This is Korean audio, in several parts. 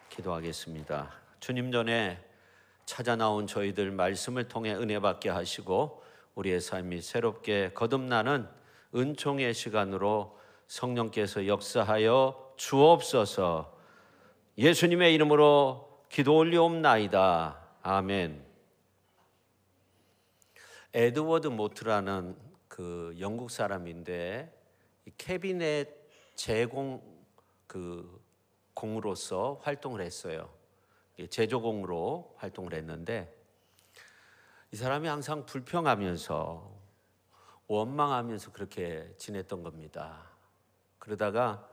기도하겠습니다. 주님 전에 찾아 나온 저희들 말씀을 통해 은혜 받게 하시고 우리의 삶이 새롭게 거듭나는 은총의 시간으로 성령께서 역사하여 주옵소서. 예수님의 이름으로 기도 올리옵나이다. 아멘. 에드워드 모트라는 그 영국 사람인데 캐비넷 제공 공으로서 활동을 했어요. 제조공으로 활동을 했는데 이 사람이 항상 불평하면서 원망하면서 그렇게 지냈던 겁니다. 그러다가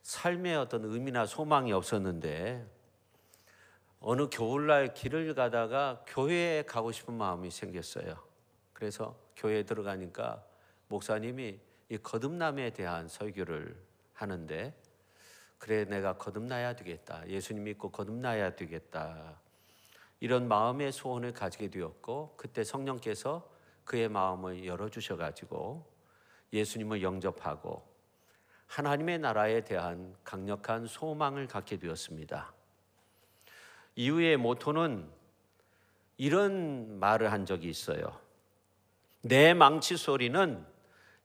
삶에 어떤 의미나 소망이 없었는데 어느 겨울날 길을 가다가 교회에 가고 싶은 마음이 생겼어요. 그래서 교회에 들어가니까 목사님이 이 거듭남에 대한 설교를 하는데 그래, 내가 거듭나야 되겠다. 예수님 믿고 거듭나야 되겠다. 이런 마음의 소원을 가지게 되었고 그때 성령께서 그의 마음을 열어주셔가지고 예수님을 영접하고 하나님의 나라에 대한 강력한 소망을 갖게 되었습니다. 이후의 모토는 이런 말을 한 적이 있어요. 내 망치 소리는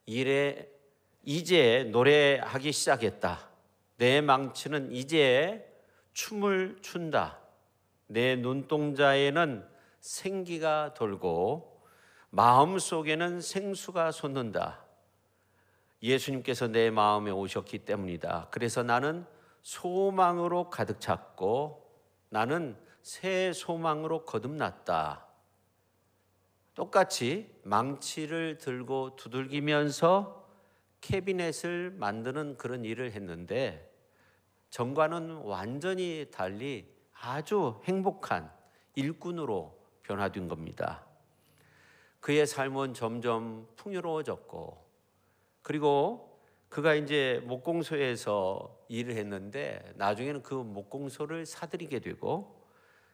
이제 노래하기 시작했다. 내 망치는 이제 춤을 춘다. 내 눈동자에는 생기가 돌고 마음속에는 생수가 솟는다. 예수님께서 내 마음에 오셨기 때문이다. 그래서 나는 소망으로 가득 찼고 나는 새 소망으로 거듭났다. 똑같이 망치를 들고 두들기면서 캐비넷을 만드는 그런 일을 했는데 전과는 완전히 달리 아주 행복한 일꾼으로 변화된 겁니다. 그의 삶은 점점 풍요로워졌고 그리고 그가 이제 목공소에서 일을 했는데 나중에는 그 목공소를 사들이게 되고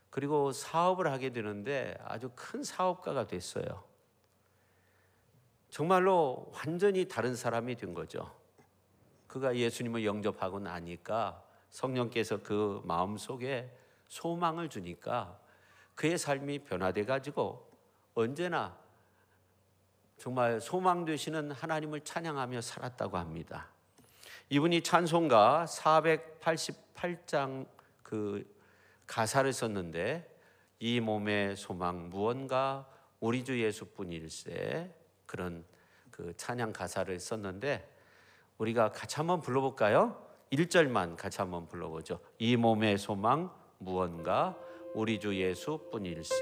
그리고 사업을 하게 되는데 아주 큰 사업가가 됐어요. 정말로 완전히 다른 사람이 된 거죠. 그가 예수님을 영접하고 나니까 성령께서 그 마음속에 소망을 주니까 그의 삶이 변화돼 가지고 언제나 정말 소망 되시는 하나님을 찬양하며 살았다고 합니다. 이분이 찬송가 488장 그 가사를 썼는데 이 몸의 소망 무언가 우리 주 예수뿐일세, 그런 그 찬양 가사를 썼는데 우리가 같이 한번 불러볼까요? 1절만 같이 한번 불러보죠. 이 몸의 소망 무언가 우리 주 예수뿐일세.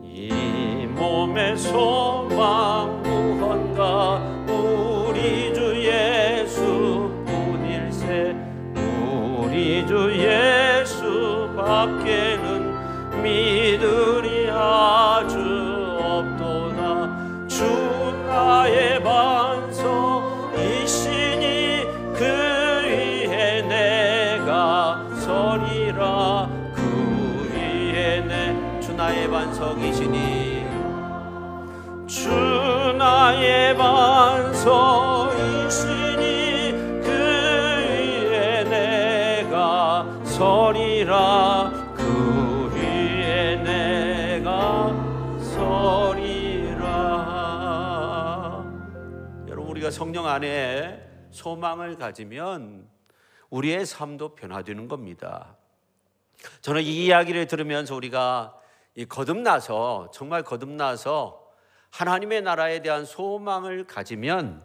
이 몸의 소망 무언가 우리 주 예수뿐일세. 우리 주 예수 밖에는 믿으리 아주 없도다. 주 나의 반석이시니 그 위에 내가 서리라. 그 위에 주 나의 반석이시니 주 나의 반석이시니 그 위에 내가 서리라. 그 위에 내가 서리라. 여러분, 우리가 성령 안에 소망을 가지면 우리의 삶도 변화되는 겁니다. 저는 이 이야기를 들으면서 우리가 거듭나서 정말 거듭나서 하나님의 나라에 대한 소망을 가지면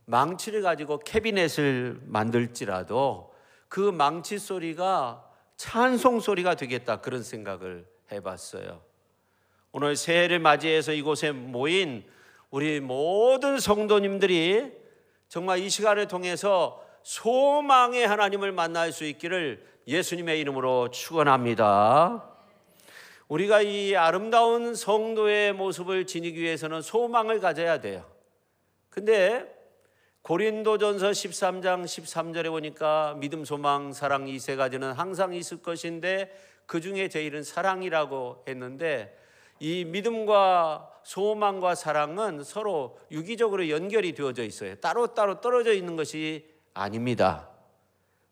망치를 가지고 캐비넷을 만들지라도 그 망치 소리가 찬송 소리가 되겠다, 그런 생각을 해봤어요. 오늘 새해를 맞이해서 이곳에 모인 우리 모든 성도님들이 정말 이 시간을 통해서 소망의 하나님을 만날 수 있기를 예수님의 이름으로 축원합니다. 우리가 이 아름다운 성도의 모습을 지니기 위해서는 소망을 가져야 돼요. 근데 고린도전서 13장 13절에 보니까 믿음, 소망, 사랑 이 세 가지는 항상 있을 것인데 그 중에 제일은 사랑이라고 했는데 이 믿음과 소망과 사랑은 서로 유기적으로 연결이 되어져 있어요. 따로따로 떨어져 있는 것이 아닙니다.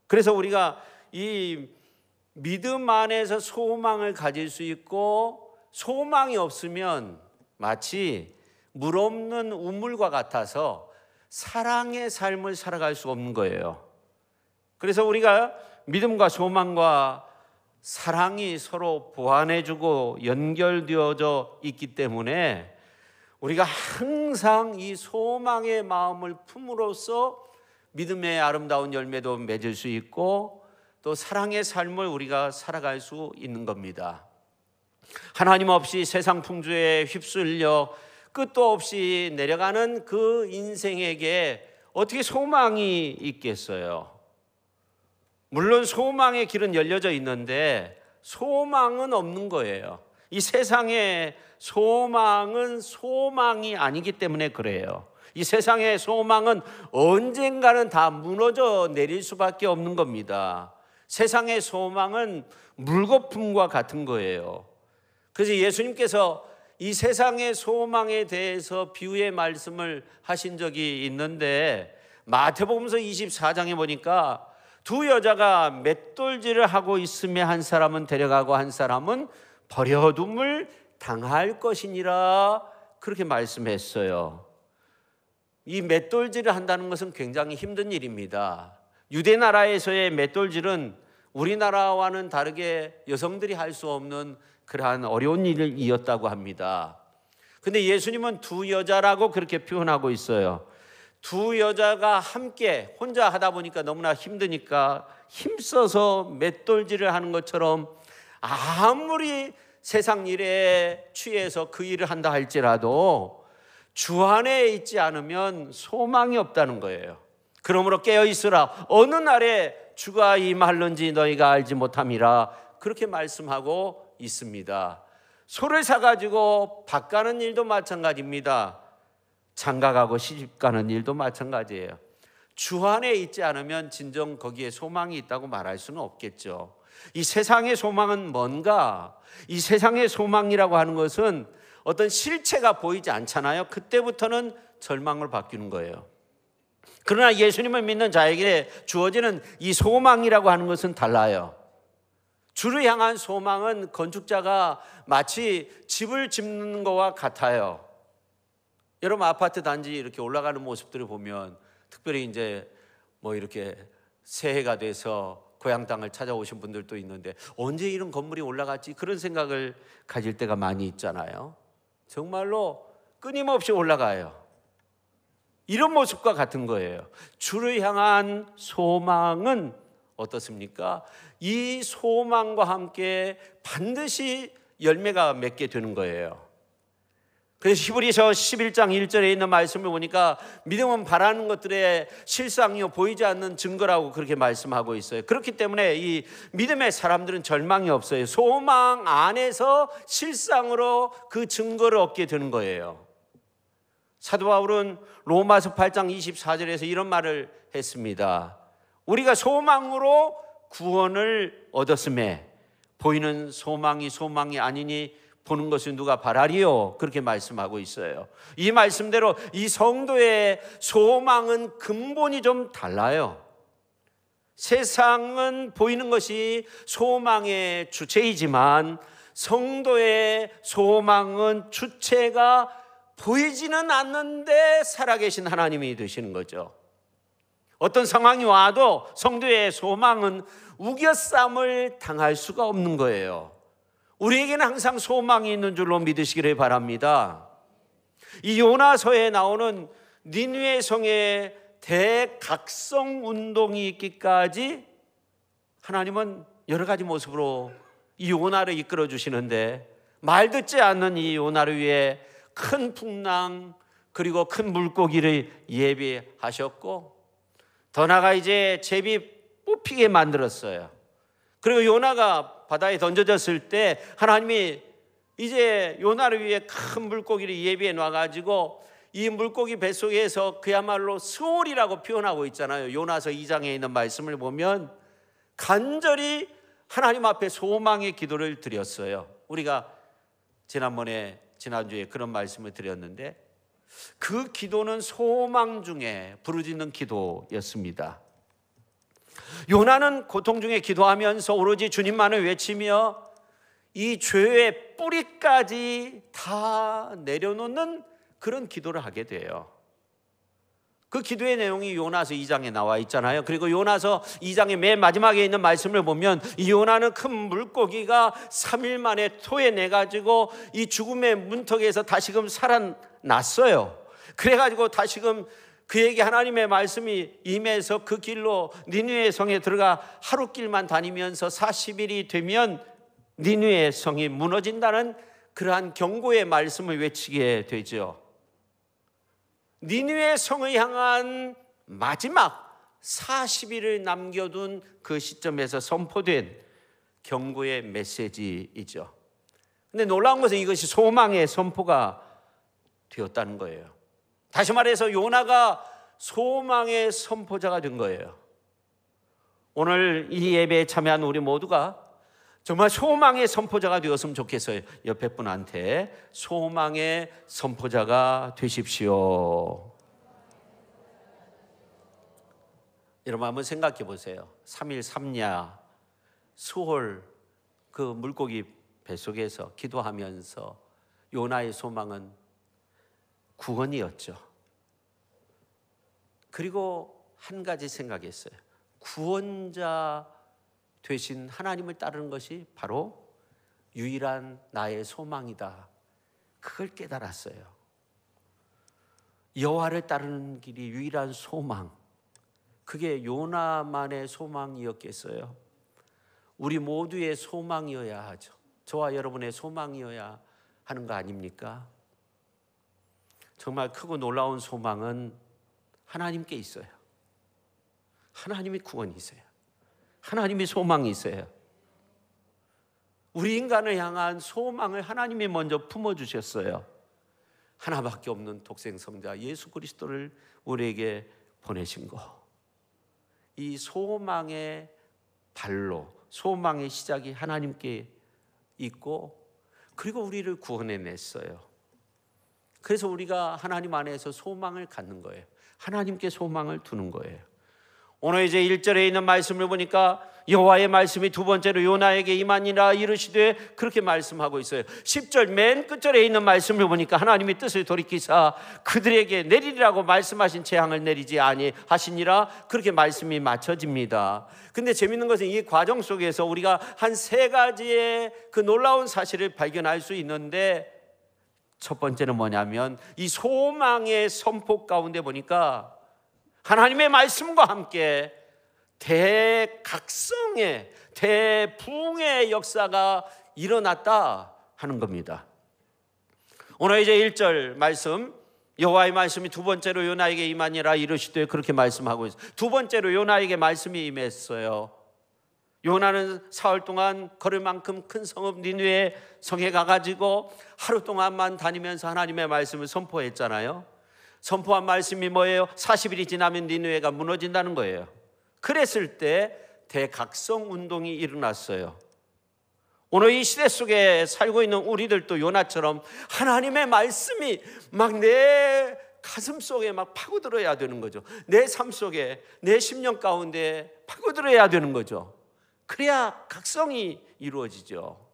그래서 우리가 이 믿음 안에서 소망을 가질 수 있고, 소망이 없으면 마치 물 없는 우물과 같아서 사랑의 삶을 살아갈 수 없는 거예요. 그래서 우리가 믿음과 소망과 사랑이 서로 보완해주고 연결되어져 있기 때문에 우리가 항상 이 소망의 마음을 품으로써 믿음의 아름다운 열매도 맺을 수 있고, 또 사랑의 삶을 우리가 살아갈 수 있는 겁니다. 하나님 없이 세상 풍조에 휩쓸려 끝도 없이 내려가는 그 인생에게 어떻게 소망이 있겠어요? 물론 소망의 길은 열려져 있는데 소망은 없는 거예요. 이 세상의 소망은 소망이 아니기 때문에 그래요. 이 세상의 소망은 언젠가는 다 무너져 내릴 수밖에 없는 겁니다. 세상의 소망은 물거품과 같은 거예요. 그래서 예수님께서 이 세상의 소망에 대해서 비유의 말씀을 하신 적이 있는데, 마태복음서 24장에 보니까 두 여자가 맷돌질을 하고 있으며 한 사람은 데려가고 한 사람은 버려둠을 당할 것이니라, 그렇게 말씀했어요. 이 맷돌질을 한다는 것은 굉장히 힘든 일입니다. 유대 나라에서의 맷돌질은 우리나라와는 다르게 여성들이 할 수 없는 그러한 어려운 일이었다고 합니다. 근데 예수님은 두 여자라고 그렇게 표현하고 있어요. 두 여자가 함께 혼자 하다 보니까 너무나 힘드니까 힘써서 맷돌질을 하는 것처럼, 아무리 세상 일에 취해서 그 일을 한다 할지라도 주 안에 있지 않으면 소망이 없다는 거예요. 그러므로 깨어있으라, 어느 날에 주가 임할는지 너희가 알지 못함이라, 그렇게 말씀하고 있습니다. 소를 사가지고 밭 가는 일도 마찬가지입니다. 장가가고 시집가는 일도 마찬가지예요. 주 안에 있지 않으면 진정 거기에 소망이 있다고 말할 수는 없겠죠. 이 세상의 소망은 뭔가? 이 세상의 소망이라고 하는 것은 어떤 실체가 보이지 않잖아요. 그때부터는 절망으로 바뀌는 거예요. 그러나 예수님을 믿는 자에게 주어지는 이 소망이라고 하는 것은 달라요. 주를 향한 소망은 건축자가 마치 집을 짓는 것과 같아요. 여러분, 아파트 단지 이렇게 올라가는 모습들을 보면, 특별히 이제 뭐 이렇게 새해가 돼서 고향 땅을 찾아오신 분들도 있는데 언제 이런 건물이 올라갔지, 그런 생각을 가질 때가 많이 있잖아요. 정말로 끊임없이 올라가요. 이런 모습과 같은 거예요. 주를 향한 소망은 어떻습니까? 이 소망과 함께 반드시 열매가 맺게 되는 거예요. 그래서 히브리서 11장 1절에 있는 말씀을 보니까 믿음은 바라는 것들의 실상이요 보이지 않는 증거라고 그렇게 말씀하고 있어요. 그렇기 때문에 이 믿음의 사람들은 절망이 없어요. 소망 안에서 실상으로 그 증거를 얻게 되는 거예요. 사도 바울은 로마서 8장 24절에서 이런 말을 했습니다. 우리가 소망으로 구원을 얻었음에 보이는 소망이 아니니 보는 것을 누가 바라리요, 그렇게 말씀하고 있어요. 이 말씀대로 이 성도의 소망은 근본이 좀 달라요. 세상은 보이는 것이 소망의 주체이지만 성도의 소망은 주체가 보이지는 않는데 살아계신 하나님이 되시는 거죠. 어떤 상황이 와도 성도의 소망은 우겨쌈을 당할 수가 없는 거예요. 우리에게는 항상 소망이 있는 줄로 믿으시기를 바랍니다. 이 요나서에 나오는 니느웨 성의 대각성 운동이 있기까지 하나님은 여러 가지 모습으로 이 요나를 이끌어 주시는데, 말 듣지 않는 이 요나를 위해 큰 풍랑 그리고 큰 물고기를 예비하셨고, 더 나아가 이제 제비 뽑히게 만들었어요. 그리고 요나가 바다에 던져졌을 때 하나님이 이제 요나를 위해 큰 물고기를 예비해 놔가지고 이 물고기 뱃속에서 그야말로 스올이라고 표현하고 있잖아요. 요나서 2장에 있는 말씀을 보면 간절히 하나님 앞에 소망의 기도를 드렸어요. 우리가 지난주에 그런 말씀을 드렸는데, 그 기도는 소망 중에 부르짖는 기도였습니다. 요나는 고통 중에 기도하면서 오로지 주님만을 외치며 이 죄의 뿌리까지 다 내려놓는 그런 기도를 하게 돼요. 그 기도의 내용이 요나서 2장에 나와 있잖아요. 그리고 요나서 2장의 맨 마지막에 있는 말씀을 보면 이 요나는 큰 물고기가 3일 만에 토해내가지고 이 죽음의 문턱에서 다시금 살아났어요. 그래가지고 다시금 그에게 하나님의 말씀이 임해서 그 길로 니느웨 성에 들어가 하루 길만 다니면서 40일이 되면 니느웨 성이 무너진다는 그러한 경고의 말씀을 외치게 되죠. 니느웨 성을 향한 마지막 40일을 남겨둔 그 시점에서 선포된 경고의 메시지이죠. 근데 놀라운 것은 이것이 소망의 선포가 되었다는 거예요. 다시 말해서 요나가 소망의 선포자가 된 거예요. 오늘 이 예배에 참여한 우리 모두가 정말 소망의 선포자가 되었으면 좋겠어요. 옆에 분한테 소망의 선포자가 되십시오. 여러분 한번 생각해 보세요. 3일 3야 수홀 그 물고기 뱃속에서 기도하면서 요나의 소망은 구원이었죠. 그리고 한 가지 생각했어요. 구원자 되신 하나님을 따르는 것이 바로 유일한 나의 소망이다. 그걸 깨달았어요. 여호와를 따르는 길이 유일한 소망. 그게 요나만의 소망이었겠어요? 우리 모두의 소망이어야 하죠. 저와 여러분의 소망이어야 하는 거 아닙니까? 정말 크고 놀라운 소망은 하나님께 있어요. 하나님이 구원이 있어요. 하나님이 소망이 있어요. 우리 인간을 향한 소망을 하나님이 먼저 품어주셨어요. 하나밖에 없는 독생성자 예수 그리스도를 우리에게 보내신 거. 이 소망의 발로, 소망의 시작이 하나님께 있고, 그리고 우리를 구원해냈어요. 그래서 우리가 하나님 안에서 소망을 갖는 거예요. 하나님께 소망을 두는 거예요. 오늘 이제 1절에 있는 말씀을 보니까 여호와의 말씀이 두 번째로 요나에게 임하니라 이르시되 그렇게 말씀하고 있어요. 10절 맨 끝절에 있는 말씀을 보니까 하나님이 뜻을 돌이키사 그들에게 내리라고 말씀하신 재앙을 내리지 아니하시니라 그렇게 말씀이 맞춰집니다. 근데 재밌는 것은 이 과정 속에서 우리가 한 세 가지의 그 놀라운 사실을 발견할 수 있는데, 첫 번째는 뭐냐면 이 소망의 선포 가운데 보니까 하나님의 말씀과 함께 대각성의 대붕의 역사가 일어났다 하는 겁니다. 오늘 이제 1절 말씀, 여호와의 말씀이 두 번째로 요나에게 임하니라 이르시되 그렇게 말씀하고 있어요. 두 번째로 요나에게 말씀이 임했어요. 요나는 사흘 동안 걸을 만큼 큰 성읍 니느웨 성에 가가지고 하루 동안만 다니면서 하나님의 말씀을 선포했잖아요. 선포한 말씀이 뭐예요? 40일이 지나면 니느웨가 무너진다는 거예요. 그랬을 때 대각성 운동이 일어났어요. 오늘 이 시대 속에 살고 있는 우리들도 요나처럼 하나님의 말씀이 막 내 가슴 속에 막 파고들어야 되는 거죠. 내 삶 속에, 내 심령 가운데 파고들어야 되는 거죠. 그래야 각성이 이루어지죠.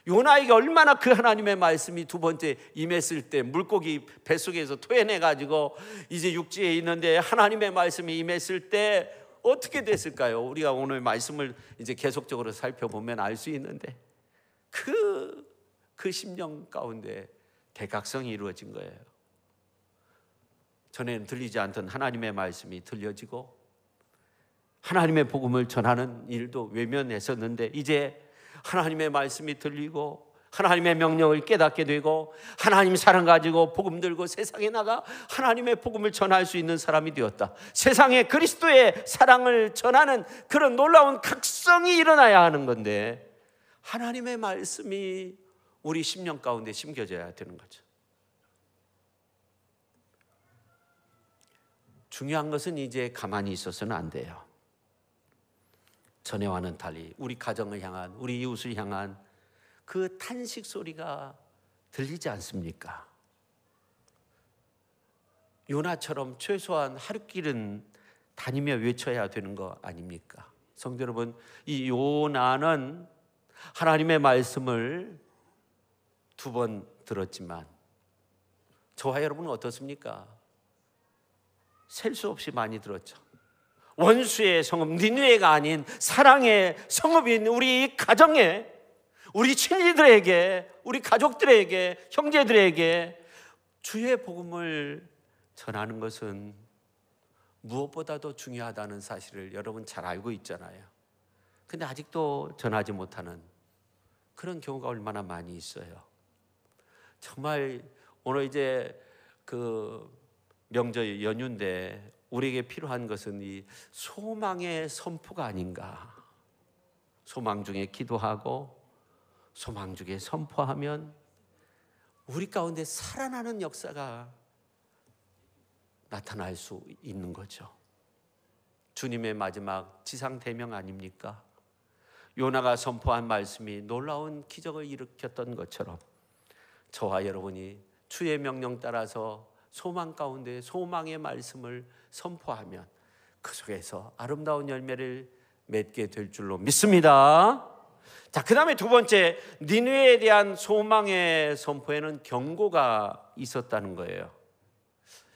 요나에게 얼마나 그 하나님의 말씀이 두 번째 임했을 때 물고기 뱃속에서 토해내가지고 이제 육지에 있는데 하나님의 말씀이 임했을 때 어떻게 됐을까요? 우리가 오늘 말씀을 이제 계속적으로 살펴보면 알 수 있는데 그 심령 가운데 대각성이 이루어진 거예요. 전에는 들리지 않던 하나님의 말씀이 들려지고 하나님의 복음을 전하는 일도 외면했었는데 이제 하나님의 말씀이 들리고 하나님의 명령을 깨닫게 되고 하나님 사랑 가지고 복음 들고 세상에 나가 하나님의 복음을 전할 수 있는 사람이 되었다. 세상에 그리스도의 사랑을 전하는 그런 놀라운 각성이 일어나야 하는 건데 하나님의 말씀이 우리 심령 가운데 심겨져야 되는 거죠. 중요한 것은 이제 가만히 있어서는 안 돼요. 전에와는 달리 우리 가정을 향한, 우리 이웃을 향한 그 탄식 소리가 들리지 않습니까? 요나처럼 최소한 하루길은 다니며 외쳐야 되는 거 아닙니까? 성도 여러분, 이 요나는 하나님의 말씀을 2번 들었지만 저와 여러분은 어떻습니까? 셀 수 없이 많이 들었죠. 원수의 성읍 니느웨가 아닌 사랑의 성읍인 우리 가정에, 우리 친지들에게, 우리 가족들에게, 형제들에게 주의 복음을 전하는 것은 무엇보다도 중요하다는 사실을 여러분 잘 알고 있잖아요. 근데 아직도 전하지 못하는 그런 경우가 얼마나 많이 있어요. 정말 오늘 이제 그 명절 연휴인데 우리에게 필요한 것은 이 소망의 선포가 아닌가. 소망 중에 기도하고 소망 중에 선포하면 우리 가운데 살아나는 역사가 나타날 수 있는 거죠. 주님의 마지막 지상 대명 아닙니까? 요나가 선포한 말씀이 놀라운 기적을 일으켰던 것처럼 저와 여러분이 주의 명령 따라서 소망 가운데 소망의 말씀을 선포하면 그 속에서 아름다운 열매를 맺게 될 줄로 믿습니다. 자, 그 다음에 2번째, 니느웨에 대한 소망의 선포에는 경고가 있었다는 거예요.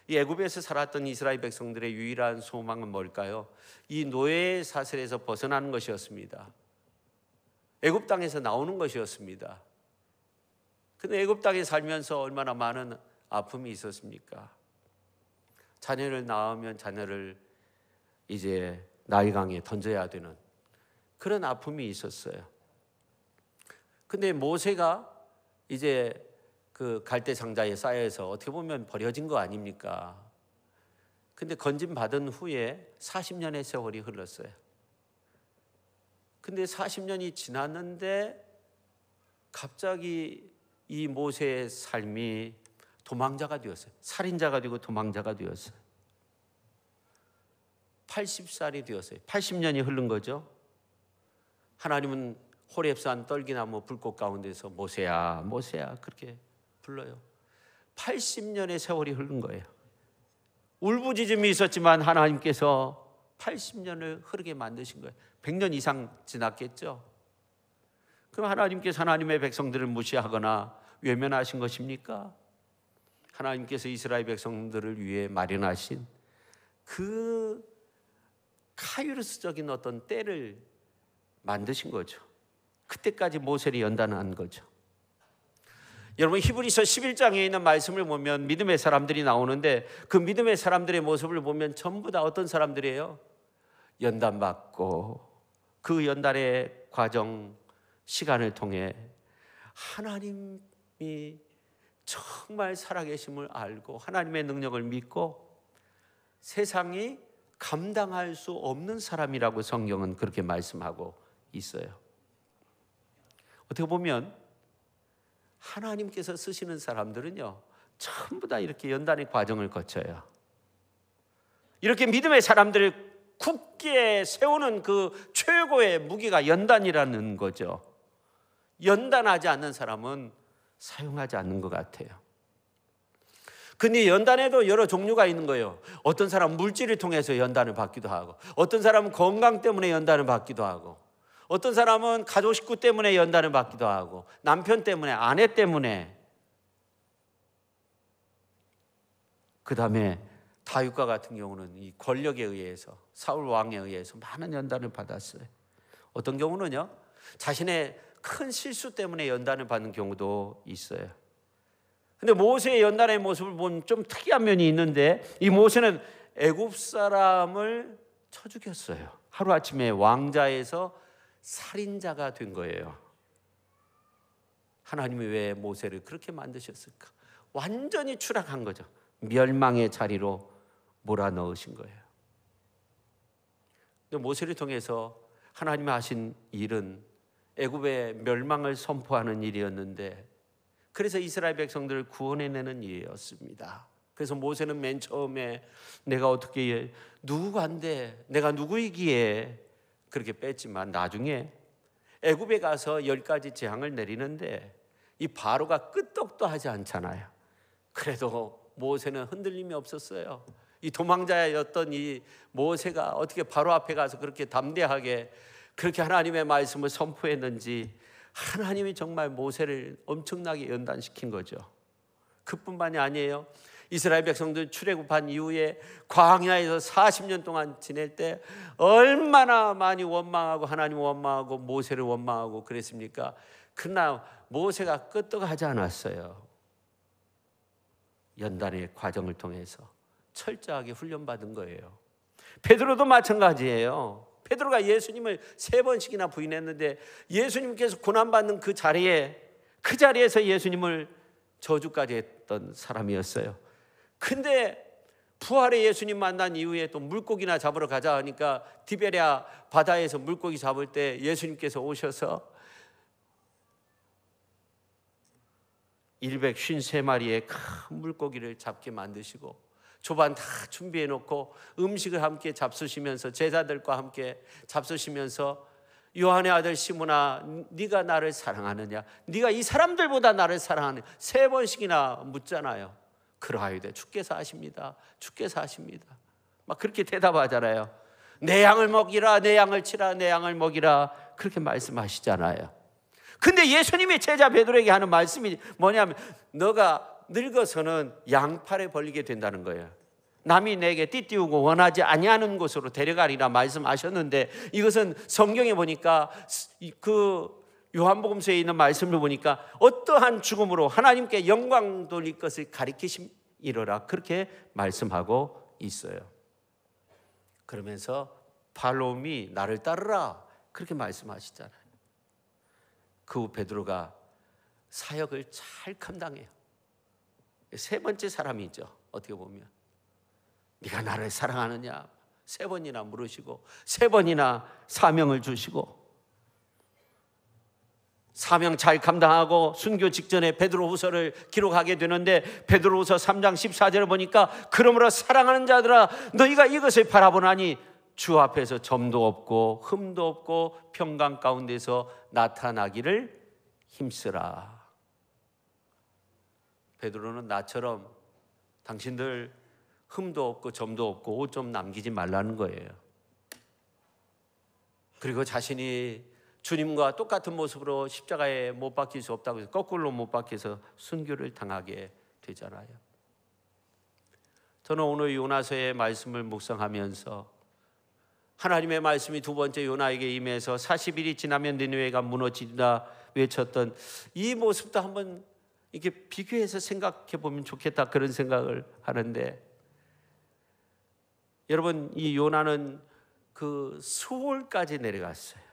이 애굽에서 살았던 이스라엘 백성들의 유일한 소망은 뭘까요? 이 노예의 사슬에서 벗어나는 것이었습니다. 애굽 땅에서 나오는 것이었습니다. 근데 애굽 땅에 살면서 얼마나 많은 아픔이 있었습니까? 자녀를 낳으면 자녀를 이제 나일강에 던져야 되는 그런 아픔이 있었어요. 근데 모세가 이제 그 갈대 상자에 쌓여서 어떻게 보면 버려진 거 아닙니까? 근데 건진 받은 후에 40년의 세월이 흘렀어요. 근데 40년이 지났는데 갑자기 이 모세의 삶이 도망자가 되었어요. 살인자가 되고 도망자가 되었어요. 80살이 되었어요. 80년이 흐른 거죠. 하나님은 호렙산 떨기나무 불꽃 가운데서 모세야 모세야 그렇게 불러요. 80년의 세월이 흐른 거예요. 울부짖음이 있었지만 하나님께서 80년을 흐르게 만드신 거예요. 100년 이상 지났겠죠. 그럼 하나님께서 하나님의 백성들을 무시하거나 외면하신 것입니까? 하나님께서 이스라엘 백성들을 위해 마련하신 그 카이로스적인 어떤 때를 만드신 거죠. 그때까지 모세를 연단한 거죠. 여러분, 히브리서 11장에 있는 말씀을 보면 믿음의 사람들이 나오는데 그 믿음의 사람들의 모습을 보면 전부 다 어떤 사람들이에요? 연단받고 그 연단의 과정 시간을 통해 하나님이 정말 살아계심을 알고 하나님의 능력을 믿고 세상이 감당할 수 없는 사람이라고 성경은 그렇게 말씀하고 있어요. 어떻게 보면 하나님께서 쓰시는 사람들은요, 전부 다 이렇게 연단의 과정을 거쳐요. 이렇게 믿음의 사람들을 굳게 세우는 그 최고의 무기가 연단이라는 거죠. 연단하지 않는 사람은 사용하지 않는 것 같아요. 근데 연단에도 여러 종류가 있는 거예요. 어떤 사람은 물질을 통해서 연단을 받기도 하고, 어떤 사람은 건강 때문에 연단을 받기도 하고, 어떤 사람은 가족 식구 때문에 연단을 받기도 하고, 남편 때문에, 아내 때문에. 그 다음에 다윗과 같은 경우는 이 권력에 의해서, 사울 왕에 의해서 많은 연단을 받았어요. 어떤 경우는요, 자신의 큰 실수 때문에 연단을 받는 경우도 있어요. 근데 모세의 연단의 모습을 보면 좀 특이한 면이 있는데, 이 모세는 애굽 사람을 쳐 죽였어요. 하루아침에 왕자에서 살인자가 된 거예요. 하나님이 왜 모세를 그렇게 만드셨을까? 완전히 추락한 거죠. 멸망의 자리로 몰아넣으신 거예요. 근데 모세를 통해서 하나님이 하신 일은 애굽의 멸망을 선포하는 일이었는데, 그래서 이스라엘 백성들을 구원해내는 일이었습니다. 그래서 모세는 맨 처음에 내가 어떻게 누구간데 내가 누구이기에 그렇게 뺐지만, 나중에 애굽에 가서 10가지 재앙을 내리는데 이 바로가 끄떡도 하지 않잖아요. 그래도 모세는 흔들림이 없었어요. 이 도망자였던 이 모세가 어떻게 바로 앞에 가서 그렇게 담대하게 그렇게 하나님의 말씀을 선포했는지 하나님이 정말 모세를 엄청나게 연단시킨 거죠. 그뿐만이 아니에요. 이스라엘 백성들 출애굽한 이후에 광야에서 40년 동안 지낼 때 얼마나 많이 원망하고 하나님 원망하고 모세를 원망하고 그랬습니까? 그러나 모세가 끄떡하지 않았어요. 연단의 과정을 통해서 철저하게 훈련받은 거예요. 베드로도 마찬가지예요. 베드로가 예수님을 3번씩이나 부인했는데 예수님께서 고난받는 그 자리에서 예수님을 저주까지 했던 사람이었어요. 근데 부활의 예수님 만난 이후에 또 물고기나 잡으러 가자 하니까 디베랴 바다에서 물고기 잡을 때 예수님께서 오셔서 153마리의 큰 물고기를 잡게 만드시고 조반 다 준비해 놓고 음식을 함께 잡수시면서 제자들과 함께 잡수시면서 요한의 아들 시몬아 네가 나를 사랑하느냐, 네가 이 사람들보다 나를 사랑하느냐 3번씩이나 묻잖아요. 그러하여되 주께서 아십니다. 주께서 아십니다. 막 그렇게 대답하잖아요. 내 양을 먹이라, 내 양을 치라, 내 양을 먹이라 그렇게 말씀하시잖아요. 근데 예수님이 제자 베드로에게 하는 말씀이 뭐냐면 너가 늙어서는 양팔에 벌리게 된다는 거예요. 남이 내게 띠띠우고 원하지 아니하는 곳으로 데려가리라 말씀하셨는데 이것은 성경에 보니까 그 요한복음서에 있는 말씀을 보니까 어떠한 죽음으로 하나님께 영광 돌릴 것을 가리키심이로라 그렇게 말씀하고 있어요. 그러면서 발롬이 나를 따르라 그렇게 말씀하시잖아요. 그 후 베드로가 사역을 잘 감당해요. 3번째 사람이죠. 어떻게 보면 네가 나를 사랑하느냐 3번이나 물으시고 3번이나 사명을 주시고 사명 잘 감당하고 순교 직전에 베드로후서를 기록하게 되는데 베드로후서 3장 14절을 보니까 그러므로 사랑하는 자들아 너희가 이것을 바라보나니 주 앞에서 점도 없고 흠도 없고 평강 가운데서 나타나기를 힘쓰라. 베드로는 나처럼 당신들 흠도 없고 점도 없고 옷 좀 남기지 말라는 거예요. 그리고 자신이 주님과 똑같은 모습으로 십자가에 못 박힐 수 없다고 해서 거꾸로 못 박혀서 순교를 당하게 되잖아요. 저는 오늘 요나서의 말씀을 묵상하면서 하나님의 말씀이 2번째 요나에게 임해서 40일이 지나면 니느웨가 무너지리라 외쳤던 이 모습도 한번 이렇게 비교해서 생각해 보면 좋겠다 그런 생각을 하는데 여러분 이 요나는 그 수월까지 내려갔어요.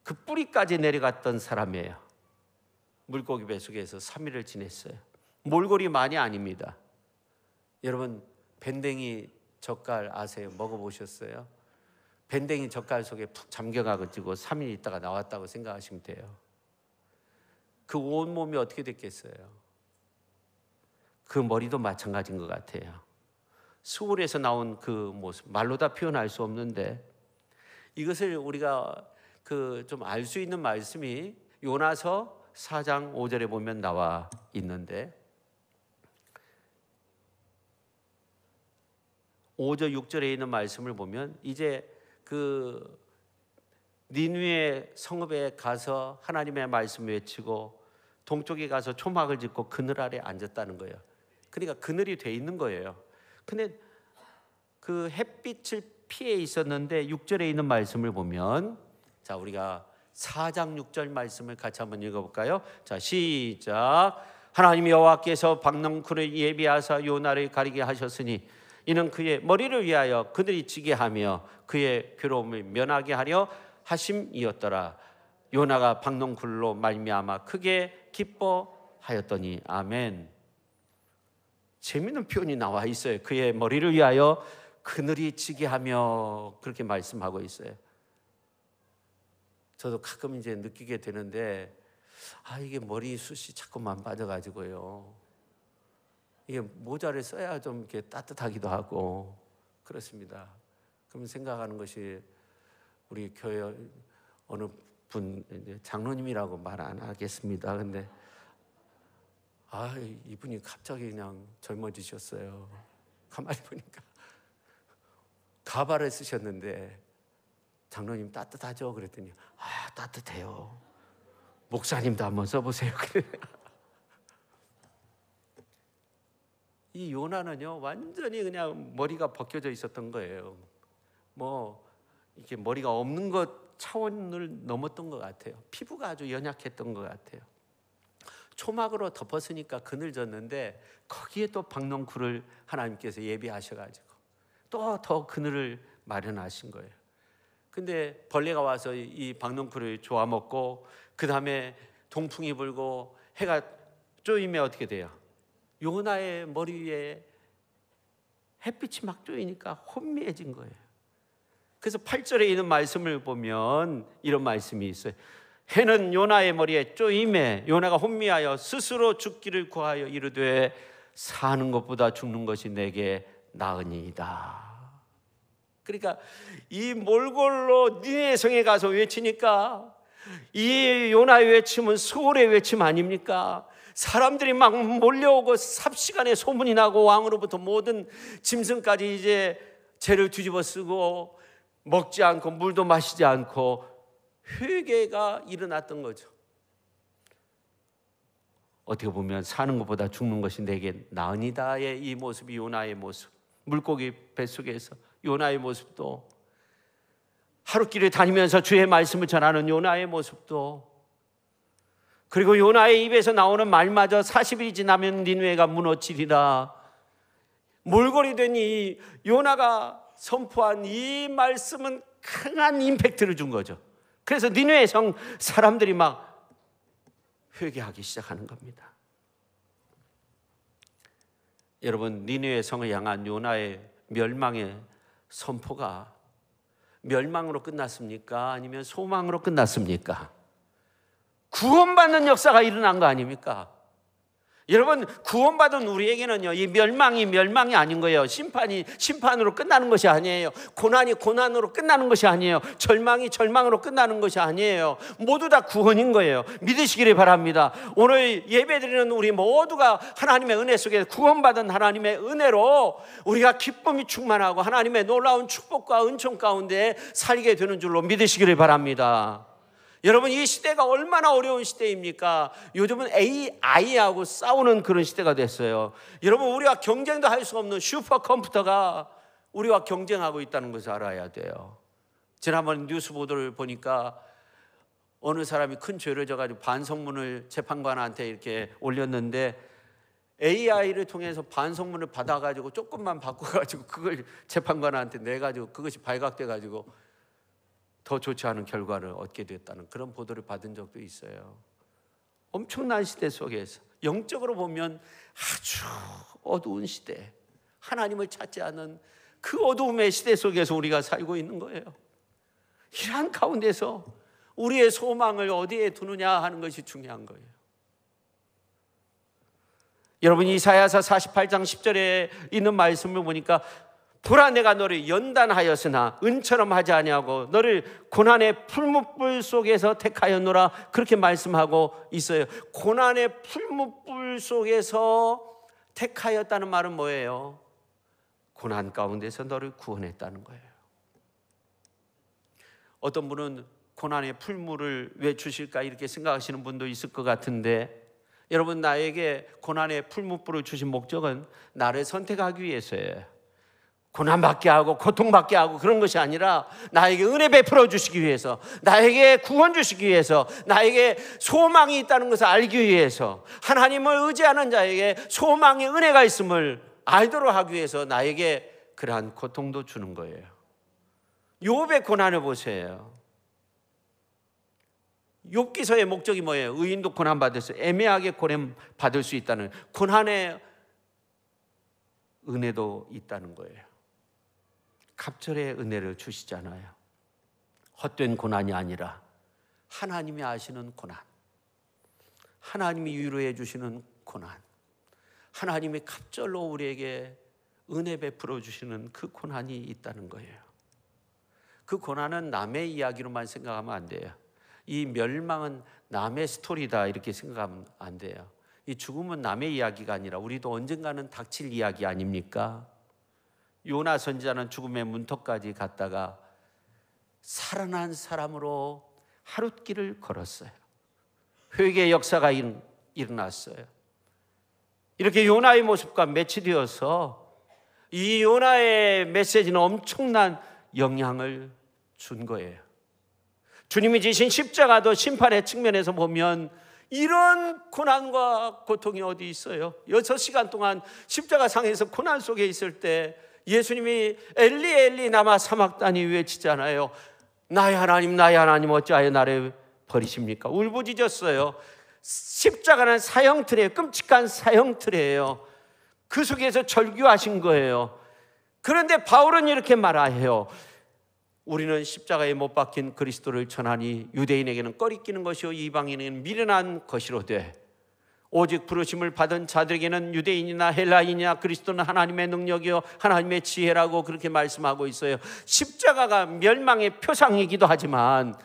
그 뿌리까지 내려갔던 사람이에요. 물고기 뱃속에서 3일을 지냈어요. 몰골이 아닙니다. 여러분 밴댕이 젓갈 아세요? 먹어보셨어요? 밴댕이 젓갈 속에 푹 잠겨가지고 3일 있다가 나왔다고 생각하시면 돼요. 그 온몸이 어떻게 됐겠어요? 그 머리도 마찬가지인 것 같아요. 수월에서 나온 그 모습 말로 다 표현할 수 없는데 이것을 우리가 좀 알 수 있는 말씀이 요나서 4장 5절에 보면 나와 있는데 5절 6절에 있는 말씀을 보면 이제 그 니느웨 성읍에 가서 하나님의 말씀을 외치고 동쪽에 가서 초막을 짓고 그늘 아래 앉았다는 거예요. 그러니까 그늘이 돼 있는 거예요. 근데 그 햇빛을 피해 있었는데 6절에 있는 말씀을 보면 자 우리가 4장 6절 말씀을 같이 한번 읽어볼까요? 자 시작. 하나님 여호와께서 박넝쿨을 예비하사 요나를 가리게 하셨으니 이는 그의 머리를 위하여 그들이 지게 하며 그의 괴로움을 면하게 하려 하심이었더라. 요나가 박넝쿨로 말미암아 크게 기뻐하였더니 아멘. 재미있는 표현이 나와 있어요. 그의 머리를 위하여 그늘이 지게 하며 그렇게 말씀하고 있어요. 저도 가끔 이제 느끼게 되는데 이게 머리숱이 자꾸만 빠져가지고요. 이게 모자를 써야 좀 이렇게 따뜻하기도 하고 그렇습니다. 그럼 생각하는 것이 우리 교회 어느 분 장로님이라고 말 안 하겠습니다. 근데 이분이 갑자기 그냥 젊어지셨어요. 가만히 보니까 가발을 쓰셨는데 장로님 따뜻하죠? 그랬더니 따뜻해요. 목사님도 한번 써보세요. 이 요나는요 완전히 그냥 머리가 벗겨져 있었던 거예요. 뭐 이렇게 머리가 없는 것 차원을 넘었던 것 같아요. 피부가 아주 연약했던 것 같아요. 초막으로 덮었으니까 그늘졌는데 거기에 또 박넝쿨을 하나님께서 예비하셔가지고 또 더 그늘을 마련하신 거예요. 근데 벌레가 와서 이 박넝쿨을 쪼아먹고 그 다음에 동풍이 불고 해가 쪼이면 어떻게 돼요? 요나의 머리 위에 햇빛이 막 쪼이니까 혼미해진 거예요. 그래서 8절에 있는 말씀을 보면 이런 말씀이 있어요. 해는 요나의 머리에 쪼임에 요나가 혼미하여 스스로 죽기를 구하여 이르되 사는 것보다 죽는 것이 내게 나으니이다. 그러니까 이 몰골로 니네 성에 가서 외치니까 이 요나의 외침은 소울의 외침 아닙니까? 사람들이 막 몰려오고 삽시간에 소문이 나고 왕으로부터 모든 짐승까지 이제 죄를 뒤집어 쓰고 먹지 않고 물도 마시지 않고 회개가 일어났던 거죠. 어떻게 보면 사는 것보다 죽는 것이 내게 나으니다의 이 모습이 요나의 모습. 물고기 뱃속에서 요나의 모습도, 하루길을 다니면서 주의 말씀을 전하는 요나의 모습도, 그리고 요나의 입에서 나오는 말마저 40일이 지나면 니느웨가 무너지리라. 몰골이 된 이 요나가 선포한 이 말씀은 강한 임팩트를 준 거죠. 그래서 니느웨 성 사람들이 막 회개하기 시작하는 겁니다. 여러분, 니느웨 성을 향한 요나의 멸망의 선포가 멸망으로 끝났습니까? 아니면 소망으로 끝났습니까? 구원받는 역사가 일어난 거 아닙니까? 여러분, 구원받은 우리에게는요, 이 멸망이 아닌 거예요. 심판으로 끝나는 것이 아니에요. 고난이 고난으로 끝나는 것이 아니에요. 절망이 절망으로 끝나는 것이 아니에요. 모두 다 구원인 거예요. 믿으시기를 바랍니다. 오늘 예배드리는 우리 모두가 하나님의 은혜 속에 구원받은 하나님의 은혜로 우리가 기쁨이 충만하고 하나님의 놀라운 축복과 은총 가운데 살게 되는 줄로 믿으시기를 바랍니다. 여러분, 이 시대가 얼마나 어려운 시대입니까? 요즘은 AI하고 싸우는 그런 시대가 됐어요. 여러분, 우리가 경쟁도 할 수 없는 슈퍼컴퓨터가 우리와 경쟁하고 있다는 것을 알아야 돼요. 지난번 뉴스 보도를 보니까 어느 사람이 큰 죄를 져가지고 반성문을 재판관한테 이렇게 올렸는데 AI를 통해서 반성문을 받아가지고 조금만 바꿔가지고 그걸 재판관한테 내가지고 그것이 발각돼가지고 더 좋지 않은 결과를 얻게 됐다는 그런 보도를 받은 적도 있어요. 엄청난 시대 속에서 영적으로 보면 아주 어두운 시대, 하나님을 찾지 않은 그 어두움의 시대 속에서 우리가 살고 있는 거예요. 이러한 가운데서 우리의 소망을 어디에 두느냐 하는 것이 중요한 거예요. 여러분, 이사야서 48장 10절에 있는 말씀을 보니까 보라, 내가 너를 연단하였으나 은처럼 하지 아니하고 너를 고난의 풀무불 속에서 택하였노라, 그렇게 말씀하고 있어요. 고난의 풀무불 속에서 택하였다는 말은 뭐예요? 고난 가운데서 너를 구원했다는 거예요. 어떤 분은 고난의 풀무를 왜 주실까 이렇게 생각하시는 분도 있을 것 같은데, 여러분, 나에게 고난의 풀무불을 주신 목적은 나를 선택하기 위해서예요. 고난받게 하고 고통받게 하고 그런 것이 아니라 나에게 은혜 베풀어 주시기 위해서, 나에게 구원 주시기 위해서, 나에게 소망이 있다는 것을 알기 위해서, 하나님을 의지하는 자에게 소망의 은혜가 있음을 알도록 하기 위해서 나에게 그러한 고통도 주는 거예요. 욥의 고난을 보세요. 욥기서의 목적이 뭐예요? 의인도 고난받을 수, 애매하게 고난받을 수 있다는 고난의 은혜도 있다는 거예요. 갑절의 은혜를 주시잖아요. 헛된 고난이 아니라 하나님이 아시는 고난, 하나님이 위로해 주시는 고난, 하나님이 갑절로 우리에게 은혜 베풀어 주시는 그 고난이 있다는 거예요. 그 고난은 남의 이야기로만 생각하면 안 돼요. 이 멸망은 남의 스토리다 이렇게 생각하면 안 돼요. 이 죽음은 남의 이야기가 아니라 우리도 언젠가는 닥칠 이야기 아닙니까? 요나 선지자는 죽음의 문턱까지 갔다가 살아난 사람으로 하룻길을 걸었어요. 회개의 역사가 일어났어요. 이렇게 요나의 모습과 매치되어서 이 요나의 메시지는 엄청난 영향을 준 거예요. 주님이 지신 십자가도 심판의 측면에서 보면 이런 고난과 고통이 어디 있어요? 6시간 동안 십자가 상에서 고난 속에 있을 때 예수님이 엘리 엘리 라마 사막다니 외치잖아요. 나의 하나님 어찌하여 나를 버리십니까? 울부짖었어요. 십자가는 사형틀이에요. 끔찍한 사형틀이에요. 그 속에서 절규하신 거예요. 그런데 바울은 이렇게 말해요. 우리는 십자가에 못 박힌 그리스도를 전하니 유대인에게는 꺼리끼는 것이요 이방인에게는 미련한 것이로되 오직 부르심을 받은 자들에게는 유대인이나 헬라인이나 그리스도는 하나님의 능력이요 하나님의 지혜라고 그렇게 말씀하고 있어요. 십자가가 멸망의 표상이기도 하지만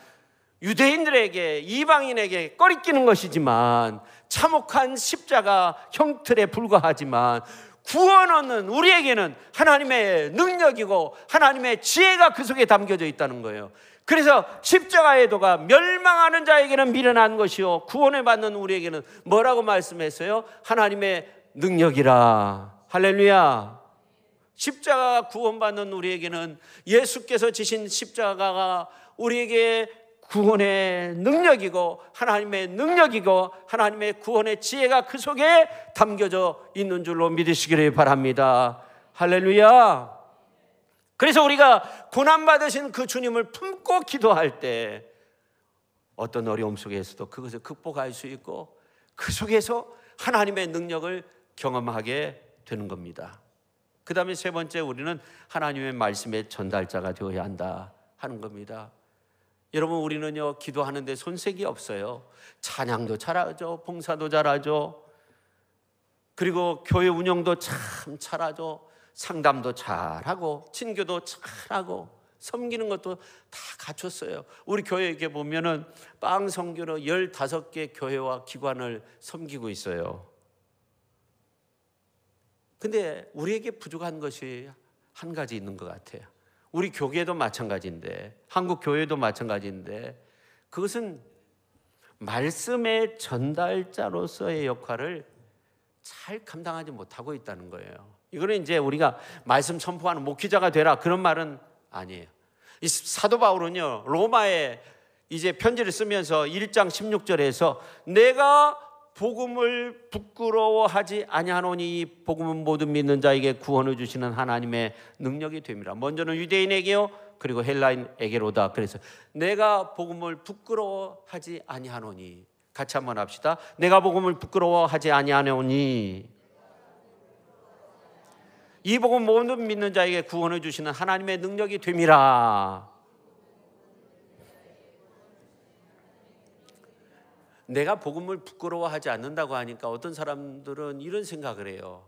유대인들에게 이방인에게 꺼리끼는 것이지만 참혹한 십자가 형틀에 불과하지만 구원은 우리에게는 하나님의 능력이고 하나님의 지혜가 그 속에 담겨져 있다는 거예요. 그래서 십자가의 도가 멸망하는 자에게는 미련한 것이요 구원을 받는 우리에게는 뭐라고 말씀했어요? 하나님의 능력이라. 할렐루야. 십자가가 구원받는 우리에게는 예수께서 지신 십자가가 우리에게 구원의 능력이고 하나님의 능력이고 하나님의 구원의 지혜가 그 속에 담겨져 있는 줄로 믿으시기를 바랍니다. 할렐루야. 그래서 우리가 고난받으신 그 주님을 품고 기도할 때 어떤 어려움 속에서도 그것을 극복할 수 있고 그 속에서 하나님의 능력을 경험하게 되는 겁니다. 그 다음에 세 번째, 우리는 하나님의 말씀의 전달자가 되어야 한다 하는 겁니다. 여러분, 우리는요 기도하는데 손색이 없어요. 찬양도 잘하죠, 봉사도 잘하죠, 그리고 교회 운영도 참 잘하죠, 상담도 잘하고 친교도 잘하고 섬기는 것도 다 갖췄어요. 우리 교회 이렇게 보면은 빵 선교로 15개 교회와 기관을 섬기고 있어요. 근데 우리에게 부족한 것이 한 가지 있는 것 같아요. 우리 교계도 마찬가지인데, 한국 교회도 마찬가지인데, 그것은 말씀의 전달자로서의 역할을 잘 감당하지 못하고 있다는 거예요. 이거는 이제 우리가 말씀 선포하는 목회자가 되라 그런 말은 아니에요. 이 사도 바울은요 로마에 이제 편지를 쓰면서 1장 16절에서 내가 복음을 부끄러워하지 아니하노니 이 복음은 모든 믿는 자에게 구원을 주시는 하나님의 능력이 됨이라. 먼저는 유대인에게요 그리고 헬라인에게로다. 그래서 내가 복음을 부끄러워하지 아니하노니, 같이 한번 합시다. 내가 복음을 부끄러워하지 아니하노니 이 복음 모든 믿는 자에게 구원을 주시는 하나님의 능력이 됨이라. 내가 복음을 부끄러워하지 않는다고 하니까 어떤 사람들은 이런 생각을 해요.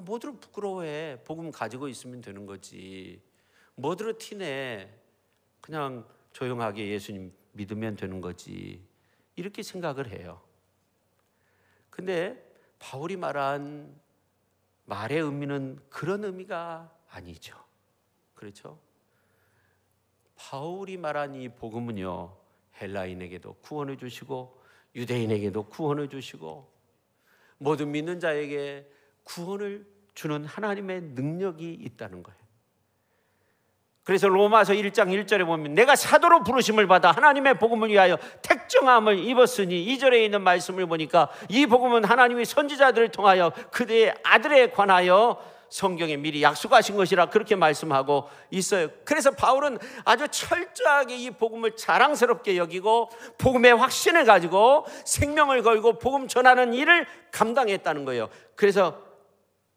뭐들을 부끄러워해, 복음 가지고 있으면 되는 거지, 뭐들을 티내, 그냥 조용하게 예수님 믿으면 되는 거지, 이렇게 생각을 해요. 근데 바울이 말한 말의 의미는 그런 의미가 아니죠. 그렇죠? 바울이 말한 이 복음은요 헬라인에게도 구원을 주시고 유대인에게도 구원을 주시고 모든 믿는 자에게 구원을 주는 하나님의 능력이 있다는 거예요. 그래서 로마서 1장 1절에 보면 내가 사도로 부르심을 받아 하나님의 복음을 위하여 택정함을 입었으니, 2절에 있는 말씀을 보니까 이 복음은 하나님이 선지자들을 통하여 그들의 아들에 관하여 성경에 미리 약속하신 것이라 그렇게 말씀하고 있어요. 그래서 바울은 아주 철저하게 이 복음을 자랑스럽게 여기고 복음의 확신을 가지고 생명을 걸고 복음 전하는 일을 감당했다는 거예요. 그래서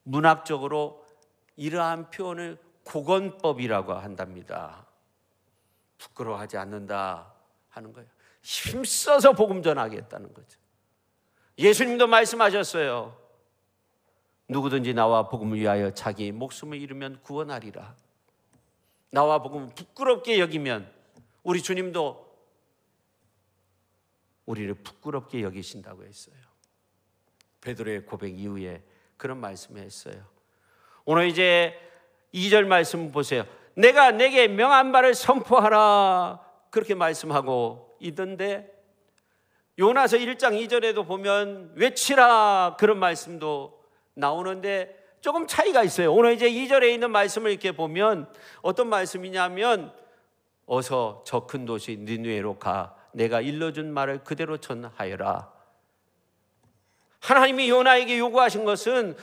문학적으로 이러한 표현을 고건법이라고 한답니다. 부끄러워하지 않는다 하는 거예요. 힘써서 복음 전하겠다는 거죠. 예수님도 말씀하셨어요. 누구든지 나와 복음을 위하여 자기 목숨을 잃으면 구원하리라. 나와 복음을 부끄럽게 여기면 우리 주님도 우리를 부끄럽게 여기신다고 했어요. 베드로의 고백 이후에 그런 말씀을 했어요. 오늘 이제 2절 말씀 보세요. 내가 내게 명한 바를 선포하라, 그렇게 말씀하고 있던데, 요나서 1장 2절에도 보면 외치라, 그런 말씀도 나오는데 조금 차이가 있어요. 오늘 이제 2절에 있는 말씀을 이렇게 보면 어떤 말씀이냐면, 어서 저 큰 도시 니느웨로 가, 내가 일러준 말을 그대로 전하여라. 하나님이 요나에게 요구하신 것은